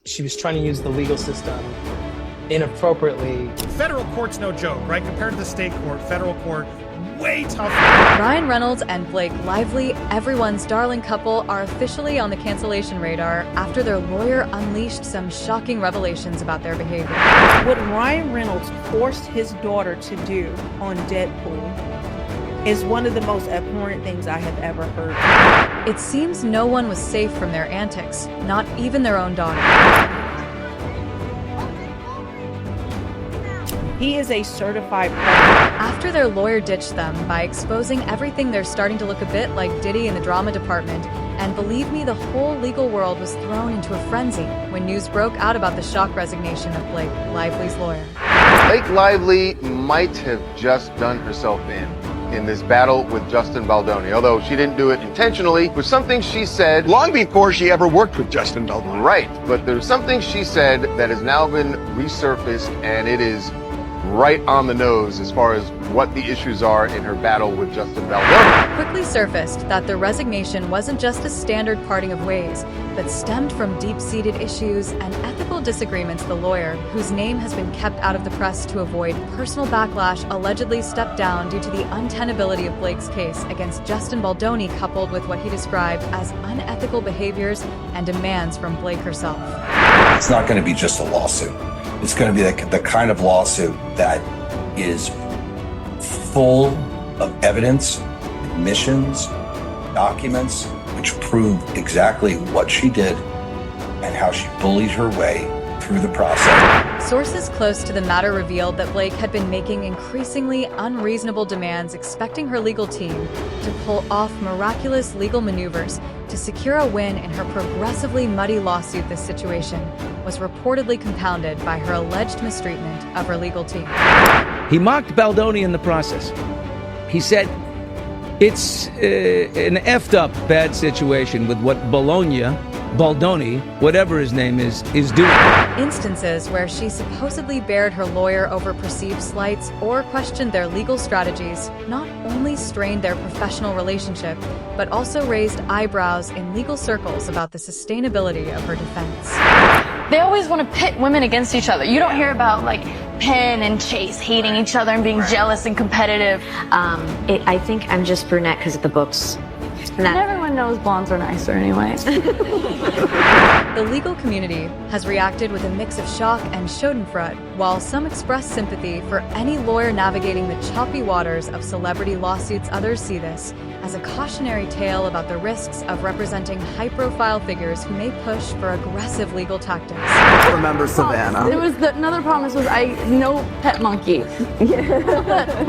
she was trying to use the legal system inappropriately. Federal court's no joke, right? Compared to the state court, federal court, way tougher. Ryan Reynolds and Blake Lively, everyone's darling couple, are officially on the cancellation radar after their lawyer unleashed some shocking revelations about their behavior. What Ryan Reynolds forced his daughter to do on Deadpool is one of the most abhorrent things I have ever heard. It seems no one was safe from their antics, not even their own daughter. He is a certified predator. After their lawyer ditched them by exposing everything, they're starting to look a bit like Diddy in the drama department. And believe me, the whole legal world was thrown into a frenzy when news broke out about the shock resignation of Blake Lively's lawyer. Blake Lively might have just done herself in this battle with Justin Baldoni, although she didn't do it intentionally. It was something she said long before she ever worked with Justin Baldoni. Right, but there's something she said that has now been resurfaced, and it is right on the nose as far as what the issues are in her battle with Justin Baldoni. Quickly surfaced that the resignation wasn't just a standard parting of ways, but stemmed from deep-seated issues and ethical disagreements. The lawyer, whose name has been kept out of the press to avoid personal backlash, allegedly stepped down due to the untenability of Blake's case against Justin Baldoni, coupled with what he described as unethical behaviors and demands from Blake herself. It's not going to be just a lawsuit. It's going to be the kind of lawsuit that is full of evidence, admissions, documents, which prove exactly what she did and how she bullied her way through the process. Sources close to the matter revealed that Blake had been making increasingly unreasonable demands, expecting her legal team to pull off miraculous legal maneuvers to secure a win in her progressively muddy lawsuit. This situation was reportedly compounded by her alleged mistreatment of her legal team. He mocked Baldoni in the process. He said, it's an effed up bad situation with what Baldoni, whatever his name is doing. Instances where she supposedly bared her lawyer over perceived slights or questioned their legal strategies not only strained their professional relationship, but also raised eyebrows in legal circles about the sustainability of her defense. They always want to pit women against each other. You don't hear about, like, Penn and Chase hating each other and being jealous and competitive. I think I'm just brunette because of the books. And everyone knows blondes are nicer anyway. The legal community has reacted with a mix of shock and schadenfreude, while some express sympathy for any lawyer navigating the choppy waters of celebrity lawsuits. Others see this as a cautionary tale about the risks of representing high-profile figures who may push for aggressive legal tactics. Remember Savannah? It was another promise was no pet monkey.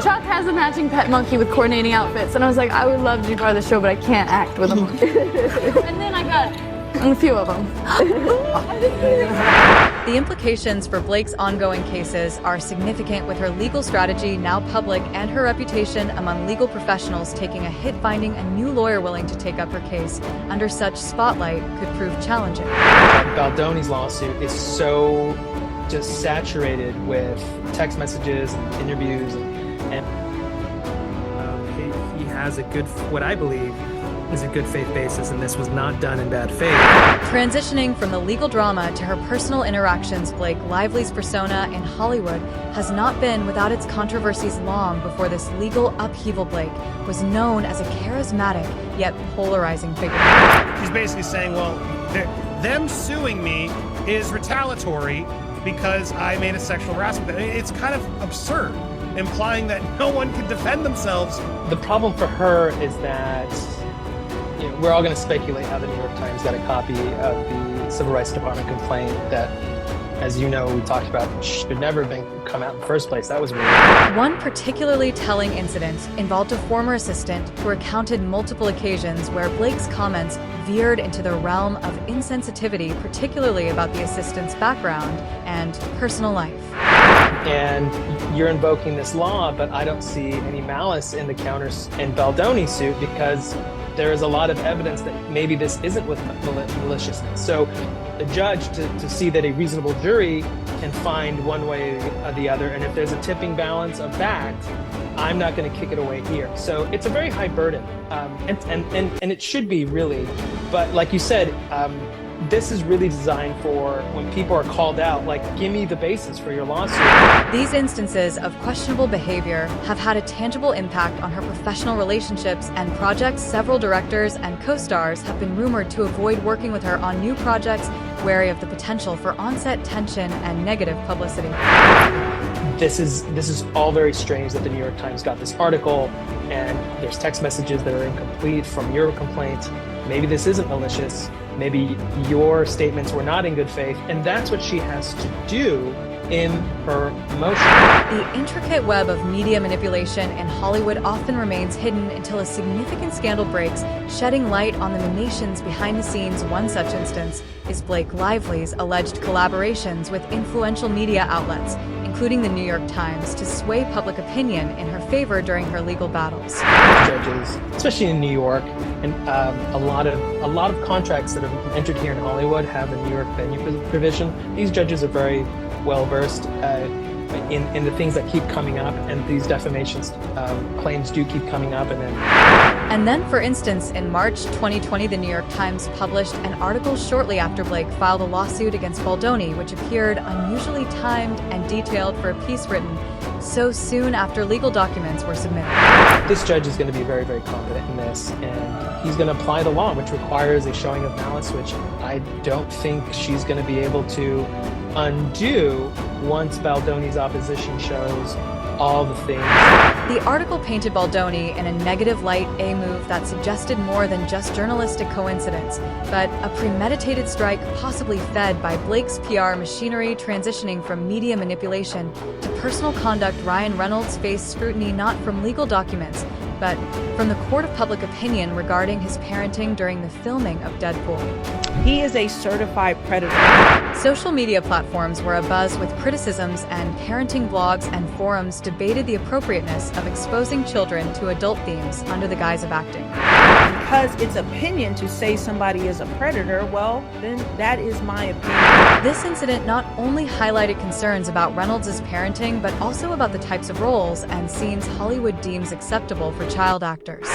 Chuck has a matching pet monkey with coordinating outfits, and I was like, I would love to be part of the show, but I can't act with a monkey. And then I got a few of them. The implications for Blake's ongoing cases are significant, with her legal strategy now public and her reputation among legal professionals taking a hit. Finding a new lawyer willing to take up her case under such spotlight could prove challenging. Baldoni's lawsuit is so just saturated with text messages and interviews, and he has a good, what I believe is a good faith basis, and this was not done in bad faith. Transitioning from the legal drama to her personal interactions, Blake Lively's persona in Hollywood has not been without its controversies. Long before this legal upheaval, Blake was known as a charismatic yet polarizing figure. She's basically saying, well, them suing me is retaliatory because I made a sexual harassment. It's kind of absurd, implying that no one can defend themselves. The problem for her is that we're all going to speculate how the New York Times got a copy of the Civil Rights Department complaint that, as you know, we talked about, should never have come out in the first place. That was weird. One particularly telling incident involved a former assistant who recounted multiple occasions where Blake's comments veered into the realm of insensitivity, particularly about the assistant's background and personal life. And you're invoking this law, but I don't see any malice in the counters in Baldoni's suit, because there is a lot of evidence that maybe this isn't with maliciousness. So the judge, to see that a reasonable jury can find one way or the other, and if there's a tipping balance of that, I'm not going to kick it away here. So it's a very high burden, and it should be, really. But like you said, this is really designed for when people are called out, like, give me the basis for your lawsuit. These instances of questionable behavior have had a tangible impact on her professional relationships and projects. Several directors and co-stars have been rumored to avoid working with her on new projects, wary of the potential for on-set tension and negative publicity. This is all very strange that the New York Times got this article, and there's text messages that are incomplete from your complaint. Maybe this isn't malicious. Maybe your statements were not in good faith, and that's what she has to do in her motion. The intricate web of media manipulation in Hollywood often remains hidden until a significant scandal breaks, shedding light on the machinations behind the scenes. One such instance is Blake Lively's alleged collaborations with influential media outlets, including the New York Times, to sway public opinion in her favor during her legal battles. Judges, especially in New York, and a lot of contracts that are entered here in Hollywood have a New York venue provision. These judges are very well versed in the things that keep coming up, and these defamation claims do keep coming up. And then, for instance, in March 2020, the New York Times published an article shortly after Blake filed a lawsuit against Baldoni, which appeared unusually timed and detailed for a piece written so soon after legal documents were submitted. This judge is going to be very, very confident in this, and he's going to apply the law, which requires a showing of malice, which I don't think she's going to be able to undo once Baldoni's opposition shows all the things. The article painted Baldoni in a negative light, a move that suggested more than just journalistic coincidence, but a premeditated strike possibly fed by Blake's PR machinery. Transitioning from media manipulation to personal conduct, Ryan Reynolds faced scrutiny not from legal documents, but from the court of public opinion regarding his parenting during the filming of Deadpool. He is a certified predator. Social media platforms were abuzz with criticisms, and parenting blogs and forums debated the appropriateness of exposing children to adult themes under the guise of acting. Because it's opinion to say somebody is a predator, well, then that is my opinion. This incident not only highlighted concerns about Reynolds' parenting, but also about the types of roles and scenes Hollywood deems acceptable for child actors.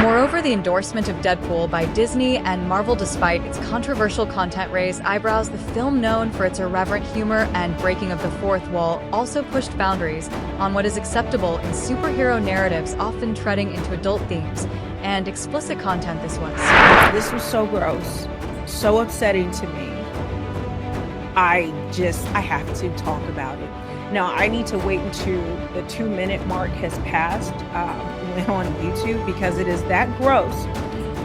Moreover, the endorsement of Deadpool by Disney and Marvel, despite its controversial content, raised eyebrows. The film, known for its irreverent humor and breaking of the fourth wall, also pushed boundaries on what is acceptable in superhero narratives, often treading into adult themes and explicit content. This was so gross, so upsetting to me. I have to talk about it. Now, I need to wait until the 2-minute mark has passed on YouTube, because it is that gross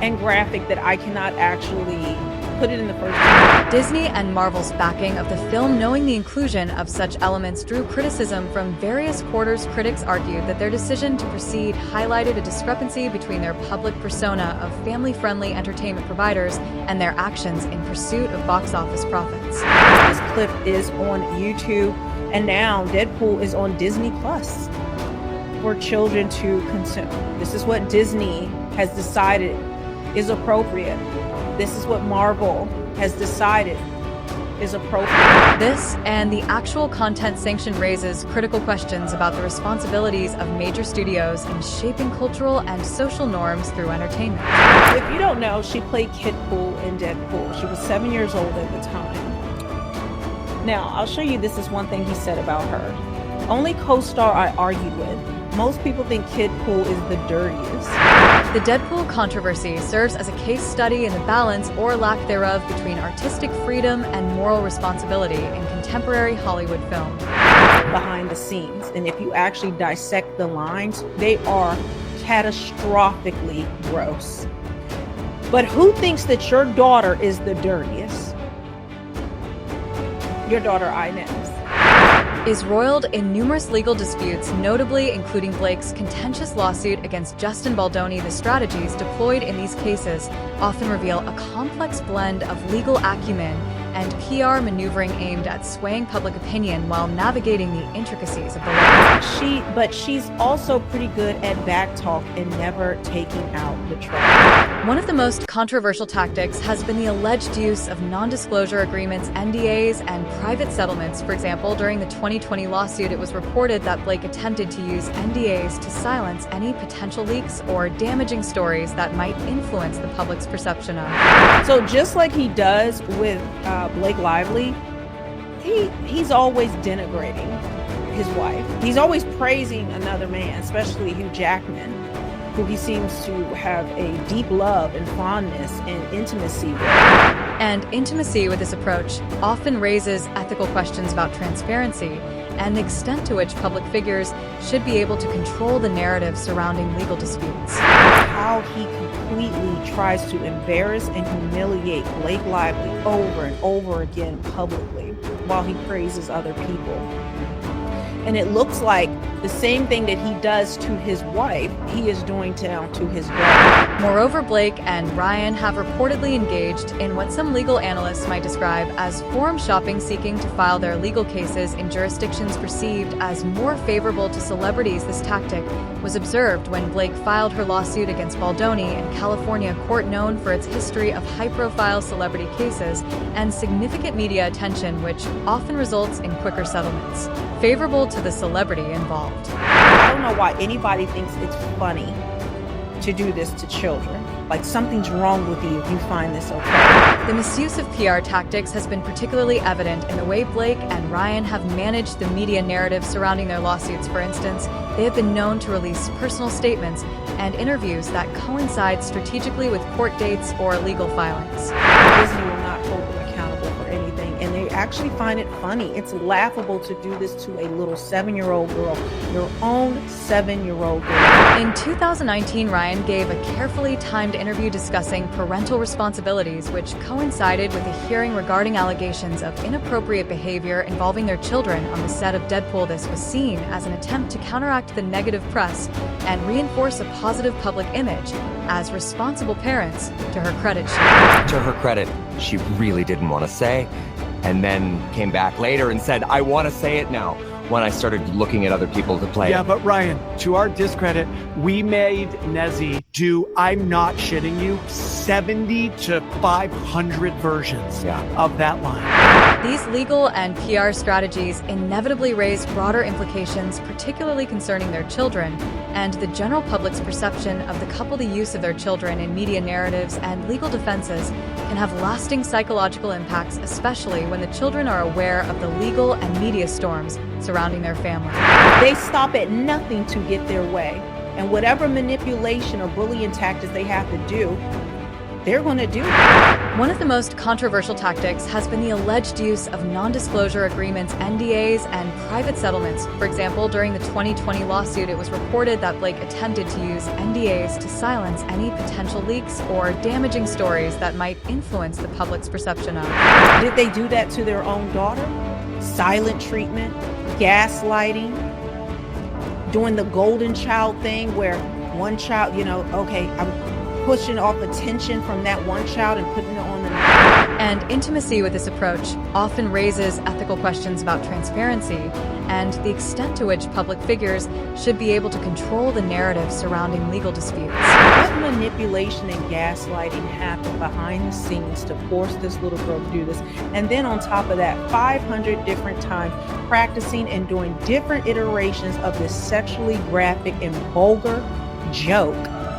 and graphic that I cannot actually put it in the first. Disney and Marvel's backing of the film, knowing the inclusion of such elements, drew criticism from various quarters. Critics argued that their decision to proceed highlighted a discrepancy between their public persona of family-friendly entertainment providers and their actions in pursuit of box office profits. This clip is on YouTube, and now Deadpool is on Disney Plus for children to consume. This is what Disney has decided is appropriate. This is what Marvel has decided is appropriate. This and the actual content sanction raises critical questions about the responsibilities of major studios in shaping cultural and social norms through entertainment. If you don't know, she played Kid Pool in Deadpool. She was 7 years old at the time. Now, I'll show you, this is one thing he said about her. Only co-star I argued with. Most people think Kid Pool is the dirtiest. The Deadpool controversy serves as a case study in the balance or lack thereof between artistic freedom and moral responsibility in contemporary Hollywood film. Behind the scenes, and if you actually dissect the lines, they are catastrophically gross. But who thinks that your daughter is the dirtiest? Your daughter, Inez, is roiled in numerous legal disputes, notably including Blake's contentious lawsuit against Justin Baldoni. The strategies deployed in these cases often reveal a complex blend of legal acumen and PR maneuvering aimed at swaying public opinion while navigating the intricacies of the law. But she's also pretty good at backtalk and never taking out the trash. One of the most controversial tactics has been the alleged use of non-disclosure agreements, NDAs, and private settlements. For example, during the 2020 lawsuit, it was reported that Blake attempted to use NDAs to silence any potential leaks or damaging stories that might influence the public's perception of. So just like he does with Blake Lively, he's always denigrating his wife. He's always praising another man, especially Hugh Jackman, who he seems to have a deep love and fondness and intimacy with. And intimacy with this approach often raises ethical questions about transparency and the extent to which public figures should be able to control the narrative surrounding legal disputes. How he completely tries to embarrass and humiliate Blake Lively over and over again publicly while he praises other people. And it looks like the same thing that he does to his wife, he is doing now to his daughter. Moreover, Blake and Ryan have reportedly engaged in what some legal analysts might describe as forum shopping, seeking to file their legal cases in jurisdictions perceived as more favorable to celebrities. This tactic was observed when Blake filed her lawsuit against Baldoni in California, a court known for its history of high-profile celebrity cases and significant media attention, which often results in quicker settlements, favorable to the celebrity involved. I don't know why anybody thinks it's funny to do this to children. Like something's wrong with you if you find this okay. The misuse of PR tactics has been particularly evident in the way Blake and Ryan have managed the media narrative surrounding their lawsuits. For instance, they have been known to release personal statements and interviews that coincide strategically with court dates or legal filings. Disney will not hold them accountable for anything, and they actually find it funny. It's laughable to do this to a little 7-year-old girl, your own 7-year-old girl. In 2019, Ryan gave a carefully timed interview discussing parental responsibilities, which coincided with a hearing regarding allegations of inappropriate behavior involving their children on the set of Deadpool. This was seen as an attempt to counteract the negative press and reinforce a positive public image as responsible parents. To her credit, she really didn't want to say, and then came back later and said, I want to say it now, when I started looking at other people to play. Yeah, but Ryan, to our discredit, we made Nezzy do, I'm not shitting you, 70 to 500 versions of that line. These legal and PR strategies inevitably raise broader implications, particularly concerning their children and the general public's perception of the couple. The use of their children in media narratives and legal defenses can have lasting psychological impacts, especially when the children are aware of the legal and media storms surrounding their family. They stop at nothing to get their way, and whatever manipulation or bullying tactics they have to do, they're going to do. One of the most controversial tactics has been the alleged use of non-disclosure agreements, NDAs, and private settlements. For example, during the 2020 lawsuit, it was reported that Blake attempted to use NDAs to silence any potential leaks or damaging stories that might influence the public's perception of. Did they do that to their own daughter? Silent treatment, gaslighting, doing the golden child thing where one child, I'm pushing off attention from that one child and putting it on the next. And intimacy with this approach often raises ethical questions about transparency and the extent to which public figures should be able to control the narrative surrounding legal disputes. What manipulation and gaslighting happened behind the scenes to force this little girl to do this? And then on top of that, 500 different times practicing and doing different iterations of this sexually graphic and vulgar joke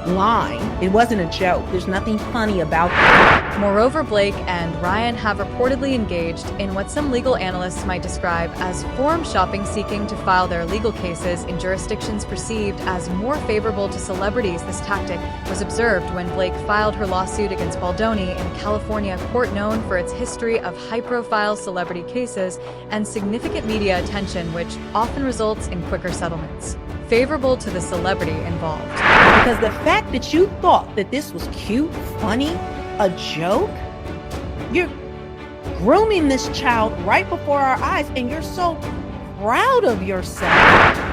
line. It wasn't a joke. There's nothing funny about it. Moreover, Blake and Ryan have reportedly engaged in what some legal analysts might describe as forum shopping, seeking to file their legal cases in jurisdictions perceived as more favorable to celebrities. This tactic was observed when Blake filed her lawsuit against Baldoni in California, a court known for its history of high-profile celebrity cases and significant media attention, which often results in quicker settlements, favorable to the celebrity involved. Because the fact that you thought that this was cute, funny, a joke, you're grooming this child right before our eyes, and you're so proud of yourself.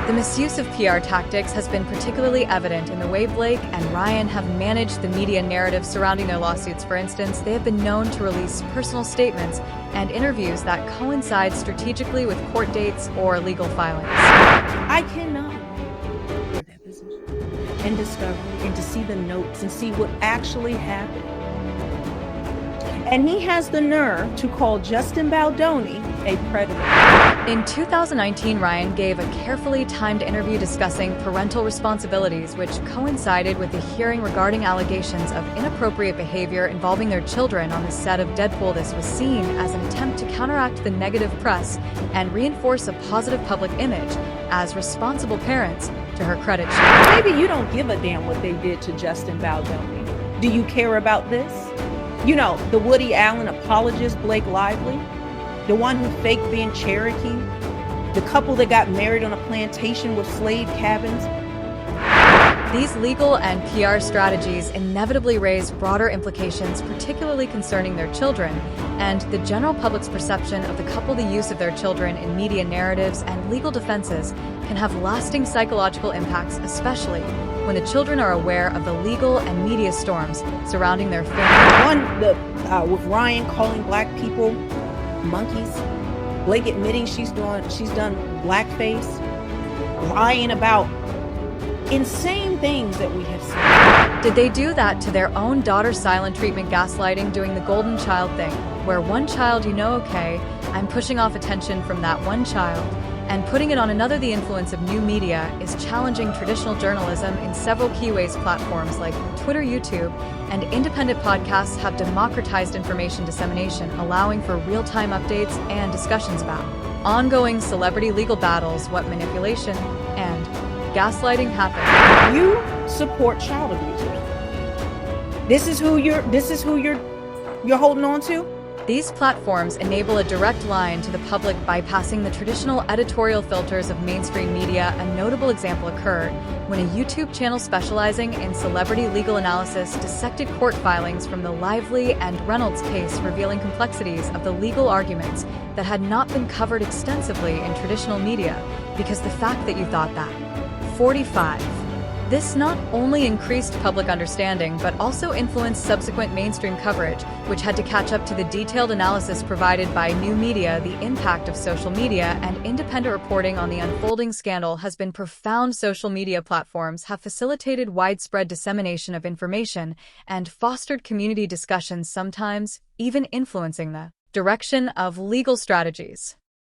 The misuse of PR tactics has been particularly evident in the way Blake and Ryan have managed the media narrative surrounding their lawsuits. For instance, they have been known to release personal statements and interviews that coincide strategically with court dates or legal filings. I cannot wait for deposition and discovery and to see the notes and see what actually happened. And he has the nerve to call Justin Baldoni a predator. In 2019, Ryan gave a carefully timed interview discussing parental responsibilities, which coincided with a hearing regarding allegations of inappropriate behavior involving their children on the set of Deadpool. This was seen as an attempt to counteract the negative press and reinforce a positive public image as responsible parents, to her credit. Maybe you don't give a damn what they did to Justin Baldoni. Do you care about this? You know, the Woody Allen apologist, Blake Lively, the one who faked being Cherokee, the couple that got married on a plantation with slave cabins. These legal and PR strategies inevitably raise broader implications, particularly concerning their children, and the general public's perception of the couple. The use of their children in media narratives and legal defenses can have lasting psychological impacts, especially when the children are aware of the legal and media storms surrounding their family. With Ryan calling black people monkeys, Blake admitting she's done blackface, lying about insane things that we have seen. Did they do that to their own daughter's silent treatment, gaslighting, doing the golden child thing, where one child, okay, I'm pushing off attention from that one child and putting it on another? The influence of new media is challenging traditional journalism in several key ways. Platforms like Twitter, YouTube, and independent podcasts have democratized information dissemination, allowing for real-time updates and discussions about ongoing celebrity legal battles, what manipulation and gaslighting happen. You support child abusers. This is who you're holding on to? These platforms enable a direct line to the public, bypassing the traditional editorial filters of mainstream media. A notable example occurred when a YouTube channel specializing in celebrity legal analysis dissected court filings from the Lively and Reynolds case, revealing complexities of the legal arguments that had not been covered extensively in traditional media because the fact that you thought that. 45. This not only increased public understanding, but also influenced subsequent mainstream coverage, which had to catch up to the detailed analysis provided by new media. The impact of social media and independent reporting on the unfolding scandal has been profound. Social media platforms have facilitated widespread dissemination of information and fostered community discussions, sometimes even influencing the direction of legal strategies.